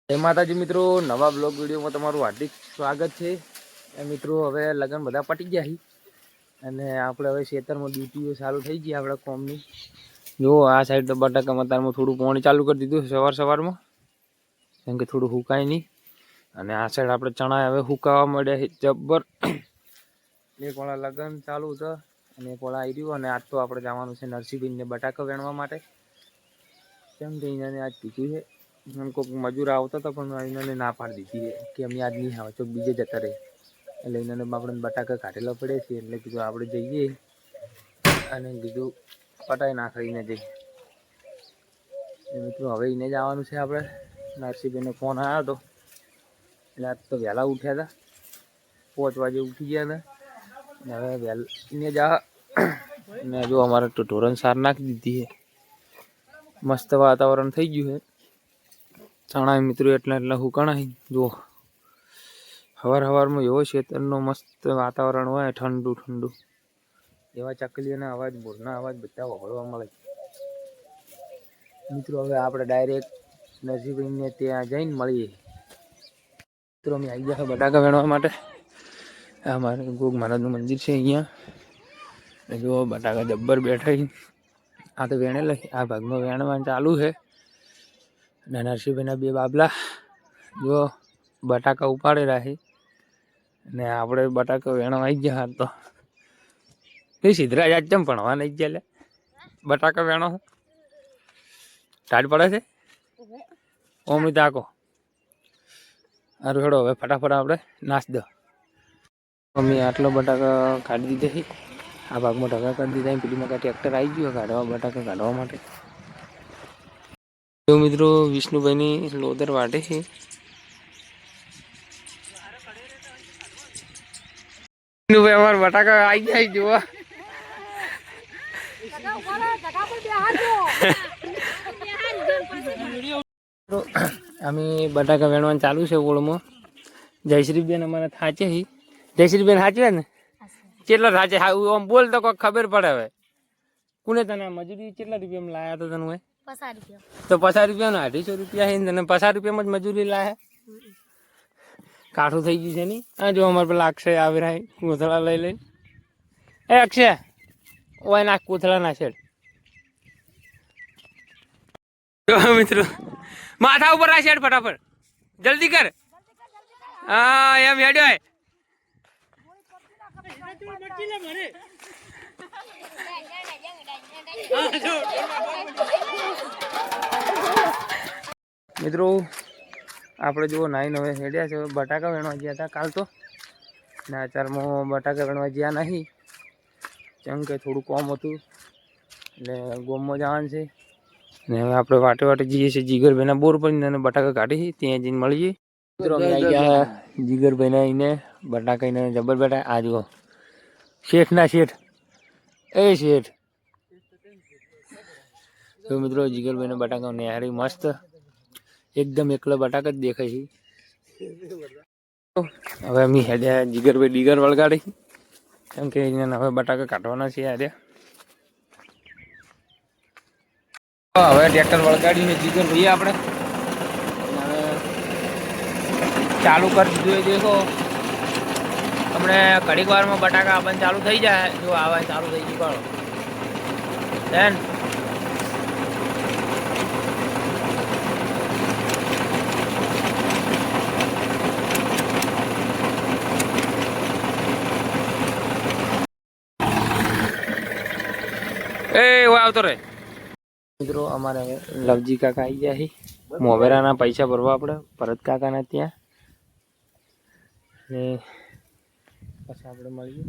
જય માતાજી મિત્રો, નવા બ્લોગ વિડીયોમાં તમારું હાર્દિક સ્વાગત છે। મિત્રો હવે લગન બધા પટી ગયા છે અને આપણે હવે ખેતરમાં ડ્યુટીઓ ચાલુ થઈ ગઈ આપણા કોમની। જો આ સાઈડ તો બટાકા મતારમાં થોડું પાણી ચાલુ કરી દીધું સવારમાં, કેમ કે થોડું હુકાય નહીં। અને આ સાઈડ આપણે ચણા હવે હુકાવા મળ્યા છે જબ્બર। એક વાળા લગન ચાલુ છે અને એક વાળા આવી રહ્યું। અને આજ તો આપણે જવાનું છે નરસિંહભાઈને બટાકા વેણવા માટે, કેમ કે એને આજ કીધું છે। કોઈક મજૂર આવતા હતા પણ એને ના પાડી દીધી કે અમે આજ નહીં આવે, તો બીજે જતા રહે। એટલે એને આપણે બટાકા કાઢેલા પડે છે, એટલે કીધું આપણે જઈએ અને કીધું પટાઈ નાખીને જઈએ। મિત્રો હવે એને જવાનું છે આપણે। નરસિંહભાઈનો ફોન આવ્યો હતો એટલે આજ તો વહેલા ઉઠ્યા હતા, 5 વાગે ઉઠી ગયા હતા। હવે વહેલા એને જા ને જો અમારે તો ઢોરણ સાર નાખી દીધી છે, મસ્ત વાતાવરણ થઈ ગયું છે। ચણા મિત્રો એટલા હુકાણા જો સવારમાં એવો ખેતરનો મસ્ત વાતાવરણ હોય, ઠંડુ ઠંડુ, એવા ચકલીઓના અવાજ, બોરના અવાજ બધા વળવા મળે। મિત્રો હવે આપણે ડાયરેક્ટ નરસિંહભાઈને ત્યાં જઈને મળીએ। મિત્રો અમે આવી ગયા બટાકા વેણવા માટે। આ મારે ગોગ મહારાજનું મંદિર છે અહીંયા। જો બટાકા જબ્બર બેઠા, આ તો વેણેલા, આ ભાગમાં વેણવાનું ચાલુ છે। અને નરસિંહભાઈના બે બાબલા જો બટાકા ઉપાડેલા છે અને આપણે બટાકા વેણવા આવી ગયા। તો એ સિદ્ધરાજ આજ ચમ ભણવા નહીં ગયા? બટાકા વેણો ટાઢ પડે છે ઓમી તાકો સારું હેડો હવે ફટાફટ આપણે નાશ દો। મમ્મી આટલો બટાકા કાઢી દીધા છે, આ ભાગમાં ઢગા કરી દીધા। પેલીમાં કાંઈ ટ્રેક્ટર આવી ગયું કાઢવા બટાકા કાઢવા માટે। જો મિત્રો વિષ્ણુભાઈની લોદર વાટે છે। વિષ્ણુભાઈ અમારા બટાકા આવી જાય જોવા। અમે બટાકા વેણવાનું ચાલુ છે ઓળમાં। જયશ્રીબેન અમારે થાચે છે। જયશ્રીબેન સાચવે ને? કેટલા થાચે? આમ બોલ તો કોઈ ખબર પડે। હવે કોને તને મજૂરી કેટલા રૂપિયામાં લાયા તો તને? 50 રૂપિયા। તો 50 રૂપિયાનો 250 રૂપિયા છે ને, 50 રૂપિયામાં જ મજૂરી લાયા? કાઠું થઈ ગયું છે નહીં? આ જો અમારે પેલા અક્ષય આવી રહ્યા કોથળા લઈ લઈને। એ અક્ષય ઓય નાખ કોથળા ના છેડ। મિત્રો માથા ઉપર આ શેડ ફટાફટ જલ્દી કર। હા એમ હેડ્યો। મિત્રો આપણે જો નાઈને હવે હેડ્યા છે, બટાકા વેણવા ગયા હતા કાલ તો, ને અત્યારમાં બટાકા વેણવા ગયા નહીં, કેમ કે થોડું કોમ હતું એટલે ગોમમાં જવાનું છે। ને હવે આપણે વાટે વાટે જઈએ છીએ જીગરભાઈના બોર પર, અને બટાકા કાઢી ત્યાં જઈને મળીએ। મિત્રો અમે આવી ગયા જીગરભાઈના એને બટાકા એને જબર બેઠા। આ જુઓ શેઠ ના શેઠ, એ શેઠ। તો મિત્રો જીગરભાઈના બટાકા નેહારી મસ્ત એકદમ એકલા બટાકા જ દેખાય છે। હવે અમે હેડ્યા જીગરભાઈ ડીગર વળગાડી, કેમ કે અહીંયા હવે બટાકા કાઢવાના છે આજે। હવે ટ્રેક્ટર વળગાડીને જીગર ભાઈએ આપણે હવે ચાલુ કરી દીધું। એ દેખો આપણે ઘડીક વારમાં બટાકા આવવાનું ચાલુ થઈ જાય। જો આવવાનું ચાલુ થઈ ગયું બેન। એ આવતો રે મિત્રો, અમારે લવજી કાકા આવી ગયા છે મોવેરાના પૈસા ભરવા આપણે ભરત કાકાના ત્યાં, ને પછી આપણે મળીએ।